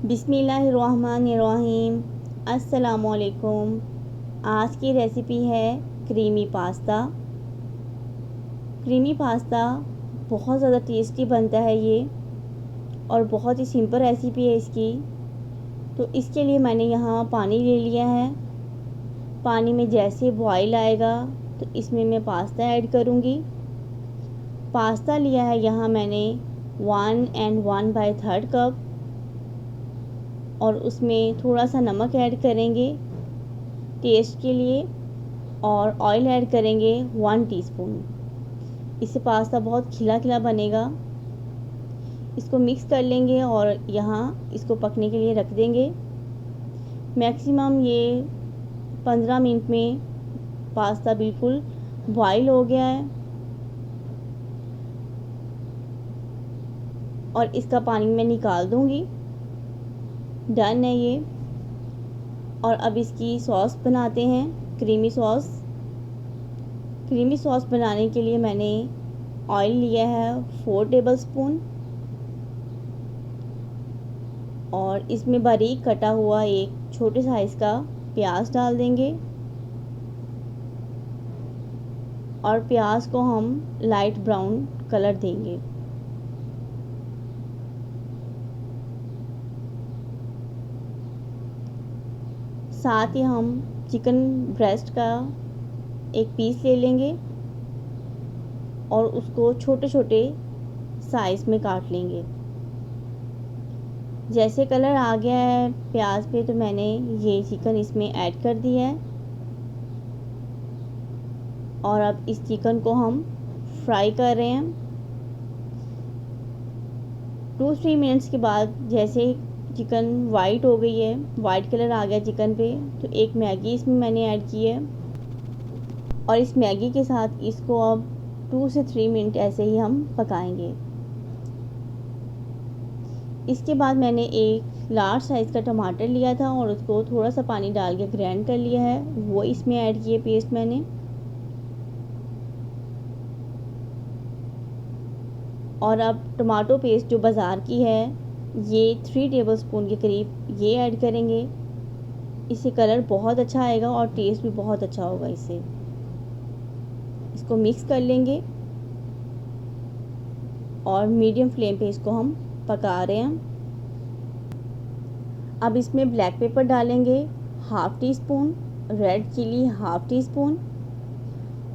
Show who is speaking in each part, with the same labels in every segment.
Speaker 1: बिस्मिल्लाहिर्रहमानिर्रहीम। अस्सलामुअलैकुम। आज की रेसिपी है क्रीमी पास्ता। क्रीमी पास्ता बहुत ज़्यादा टेस्टी बनता है ये, और बहुत ही सिंपल रेसिपी है इसकी। तो इसके लिए मैंने यहाँ पानी ले लिया है। पानी में जैसे बॉईल आएगा तो इसमें मैं पास्ता ऐड करूँगी। पास्ता लिया है यहाँ मैंने 1 and 1/3 कप, और उसमें थोड़ा सा नमक ऐड करेंगे टेस्ट के लिए, और ऑयल ऐड करेंगे 1 टीस्पून। इससे पास्ता बहुत खिला खिला बनेगा। इसको मिक्स कर लेंगे और यहाँ इसको पकने के लिए रख देंगे। मैक्सिमम ये 15 मिनट में पास्ता बिल्कुल बॉईल हो गया है, और इसका पानी मैं निकाल दूँगी। डन है ये। और अब इसकी सॉस बनाते हैं, क्रीमी सॉस। क्रीमी सॉस बनाने के लिए मैंने ऑयल लिया है 4 टेबलस्पून, और इसमें बारीक कटा हुआ एक छोटे साइज़ का प्याज डाल देंगे, और प्याज को हम लाइट ब्राउन कलर देंगे। साथ ही हम चिकन ब्रेस्ट का एक पीस ले लेंगे और उसको छोटे छोटे साइज़ में काट लेंगे। जैसे कलर आ गया है प्याज पे तो मैंने ये चिकन इसमें ऐड कर दिया है, और अब इस चिकन को हम फ्राई कर रहे हैं। 2-3 मिनट्स के बाद जैसे चिकन वाइट हो गई है, वाइट कलर आ गया चिकन पे, तो एक मैगी इसमें मैंने ऐड की है, और इस मैगी के साथ इसको अब 2 से 3 मिनट ऐसे ही हम पकाएंगे। इसके बाद मैंने एक लार्ज साइज़ का टमाटर लिया था और उसको थोड़ा सा पानी डाल के ग्राइंड कर लिया है, वो इसमें ऐड किए पेस्ट मैंने। और अब टमाटो पेस्ट जो बाज़ार की है ये 3 टेबलस्पून के करीब ये ऐड करेंगे। इससे कलर बहुत अच्छा आएगा और टेस्ट भी बहुत अच्छा होगा इससे। इसको मिक्स कर लेंगे और मीडियम फ्लेम पे इसको हम पका रहे हैं। अब इसमें ब्लैक पेपर डालेंगे 1/2 टीस्पून, रेड चिली 1/2 टीस्पून,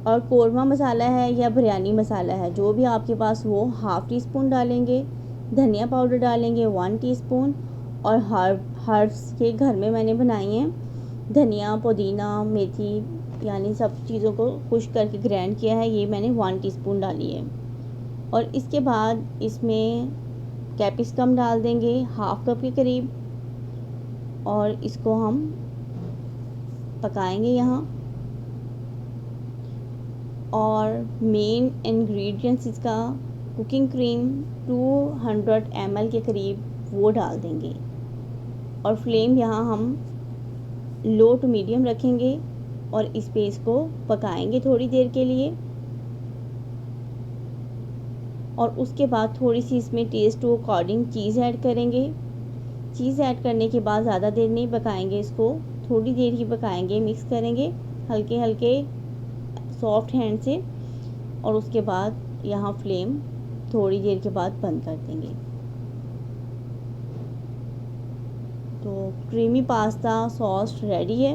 Speaker 1: और कोरमा मसाला है या बिरयानी मसाला है जो भी आपके पास वो 1/2 टीस्पून डालेंगे। धनिया पाउडर डालेंगे 1 टीस्पून, और हर्ब्स के घर में मैंने बनाई हैं, धनिया, पुदीना, मेथी, यानी सब चीज़ों को खुश्क करके ग्राइंड किया है, ये मैंने 1 टीस्पून डाली है। और इसके बाद इसमें कैप्सिकम डाल देंगे 1/2 कप के करीब, और इसको हम पकाएंगे यहाँ। और मेन इंग्रेडिएंट्स इसका कुकिंग क्रीम 200 ml के करीब वो डाल देंगे, और फ्लेम यहाँ हम लो टू मीडियम रखेंगे, और इस पे इसको पकाएंगे थोड़ी देर के लिए। और उसके बाद थोड़ी सी इसमें टेस्ट टू अकॉर्डिंग चीज़ ऐड करेंगे। चीज़ ऐड करने के बाद ज़्यादा देर नहीं पकाएंगे इसको, थोड़ी देर ही पकाएंगे, मिक्स करेंगे हल्के हल्के सॉफ्ट हैंड से, और उसके बाद यहाँ फ्लेम थोड़ी देर के बाद बंद कर देंगे। तो क्रीमी पास्ता सॉस रेडी है।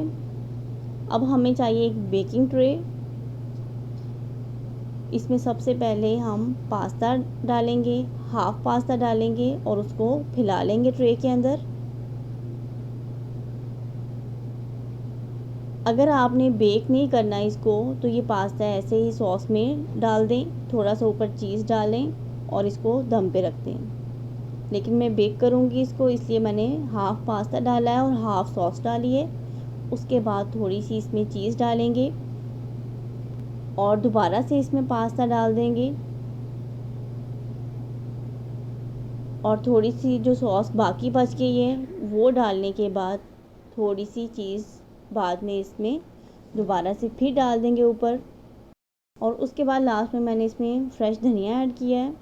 Speaker 1: अब हमें चाहिए एक बेकिंग ट्रे। इसमें सबसे पहले हम पास्ता डालेंगे, हाफ पास्ता डालेंगे और उसको फैला लेंगे ट्रे के अंदर। अगर आपने बेक नहीं करना इसको तो ये पास्ता ऐसे ही सॉस में डाल दें, थोड़ा सा ऊपर चीज़ डालें और इसको दम पे रख दें। लेकिन मैं बेक करूँगी इसको, इसलिए मैंने हाफ़ पास्ता डाला है और हाफ़ सॉस डाली है। उसके बाद थोड़ी सी इसमें चीज़ डालेंगे और दोबारा से इसमें पास्ता डाल देंगे, और थोड़ी सी जो सॉस बाकी बच गई है वो डालने के बाद थोड़ी सी चीज़ बाद में इसमें दोबारा से फिर डाल देंगे ऊपर। और उसके बाद लास्ट में मैंने इसमें फ्रेश धनिया ऐड किया है,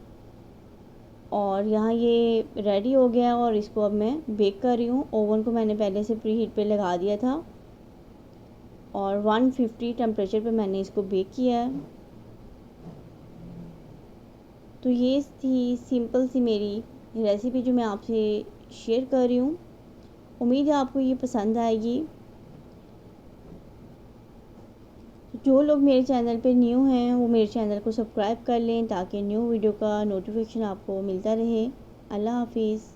Speaker 1: और यहाँ ये रेडी हो गया और इसको अब मैं बेक कर रही हूँ। ओवन को मैंने पहले से प्री हीट पे लगा दिया था और 150 टेम्परेचर पे मैंने इसको बेक किया है। तो ये थी सिंपल सी मेरी रेसिपी जो मैं आपसे शेयर कर रही हूँ। उम्मीद है आपको ये पसंद आएगी। जो लोग मेरे चैनल पे न्यू हैं वो मेरे चैनल को सब्सक्राइब कर लें ताकि न्यू वीडियो का नोटिफिकेशन आपको मिलता रहे। अल्लाह हाफिज़।